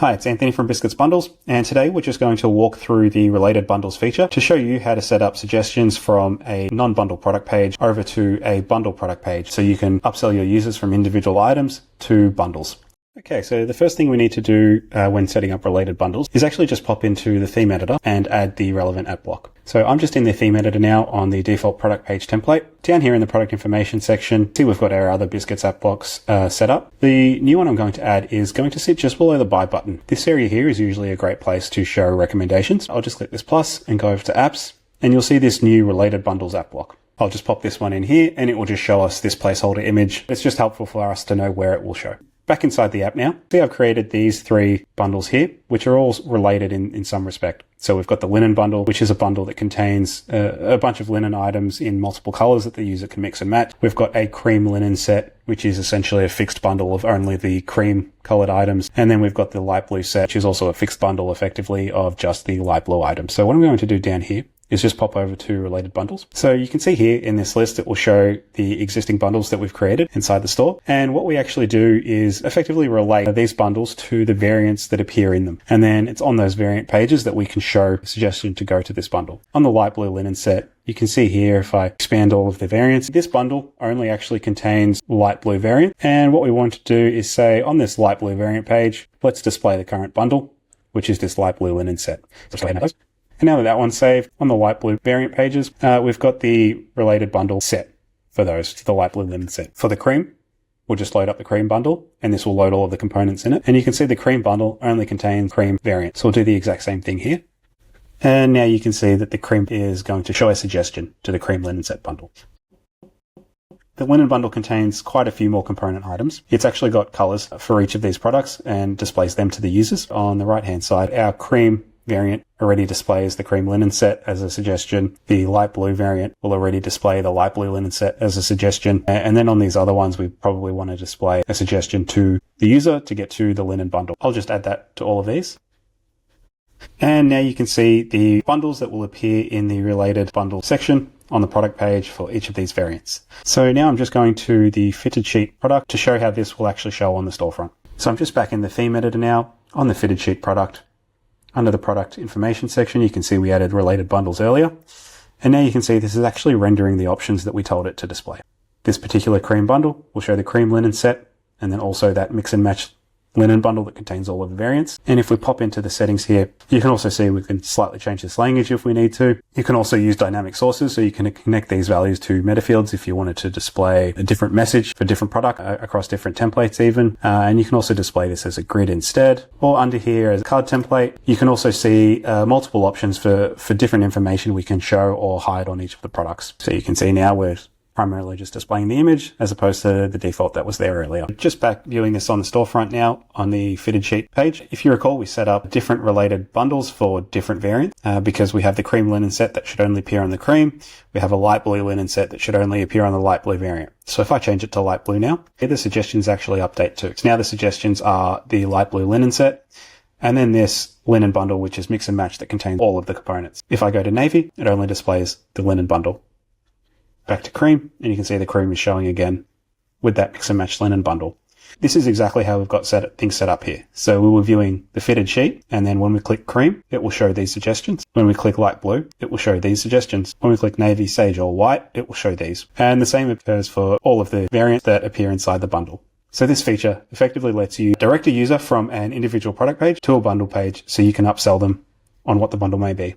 Hi, it's Anthony from Biscuits Bundles, and today we're just going to walk through the Related Bundles feature to show you how to set up suggestions from a non-bundle product page over to a bundle product page so you can upsell your users from individual items to bundles. Okay, so the first thing we need to do when setting up Related Bundles is actually just pop into the theme editor and add the relevant app block. So I'm just in the theme editor now on the default product page template. Down here in the product information section, see we've got our other Biscuits app blocks set up. The new one I'm going to add is going to sit just below the buy button. This area here is usually a great place to show recommendations. I'll just click this plus and go over to apps, and you'll see this new Related Bundles app block. I'll just pop this one in here and it will just show us this placeholder image. It's just helpful for us to know where it will show. Back inside the app now, see I've created these three bundles here, which are all related in some respect. So we've got the linen bundle, which is a bundle that contains a bunch of linen items in multiple colors that the user can mix and match. We've got a cream linen set, which is essentially a fixed bundle of only the cream colored items. And then we've got the light blue set, which is also a fixed bundle effectively of just the light blue items. So what I'm going to do down here is just pop over to Related Bundles. So you can see here in this list, it will show the existing bundles that we've created inside the store. And what we actually do is effectively relate these bundles to the variants that appear in them. And then it's on those variant pages that we can show a suggestion to go to this bundle. On the light blue linen set, you can see here, if I expand all of the variants, this bundle only actually contains light blue variant. And what we want to do is say on this light blue variant page, let's display the current bundle, which is this light blue linen set. And now that one's saved, on the light blue variant pages, we've got the related bundle set for those, the light blue linen set. For the cream, we'll just load up the cream bundle, and this will load all of the components in it. And you can see the cream bundle only contains cream variant. So we'll do the exact same thing here. And now you can see that the cream is going to show a suggestion to the cream linen set bundle. The linen bundle contains quite a few more component items. It's actually got colors for each of these products and displays them to the users. On the right-hand side, our cream variant already displays the cream linen set as a suggestion. The light blue variant will already display the light blue linen set as a suggestion. And then on these other ones, we probably want to display a suggestion to the user to get to the linen bundle. I'll just add that to all of these. And now you can see the bundles that will appear in the related bundle section on the product page for each of these variants. So now I'm just going to the fitted sheet product to show how this will actually show on the storefront. So I'm just back in the theme editor now on the fitted sheet product. Under the product information section, you can see we added related bundles earlier. And now you can see this is actually rendering the options that we told it to display. This particular cream bundle will show the cream linen set, and then also that mix and match linen bundle that contains all of the variants. And if we pop into the settings here, you can also see we can slightly change this language if we need to. You can also use dynamic sources, so you can connect these values to meta fields if you wanted to display a different message for different product across different templates even. And you can also display this as a grid instead, or under here as a card template. You can also see multiple options for different information we can show or hide on each of the products. So you can see now we're primarily just displaying the image as opposed to the default that was there earlier. Just back viewing this on the storefront now on the fitted sheet page. If you recall, we set up different related bundles for different variants because we have the cream linen set that should only appear on the cream. We have a light blue linen set that should only appear on the light blue variant. So if I change it to light blue now, the suggestions actually update too. So now the suggestions are the light blue linen set, and then this linen bundle, which is mix and match that contains all of the components. If I go to navy, it only displays the linen bundle. Back to cream, and you can see the cream is showing again with that mix and match linen bundle. This is exactly how we've got things set up here. So we were viewing the fitted sheet, and then when we click cream, it will show these suggestions. When we click light blue, it will show these suggestions. When we click navy, sage, or white, it will show these. And the same occurs for all of the variants that appear inside the bundle. So this feature effectively lets you direct a user from an individual product page to a bundle page so you can upsell them on what the bundle may be.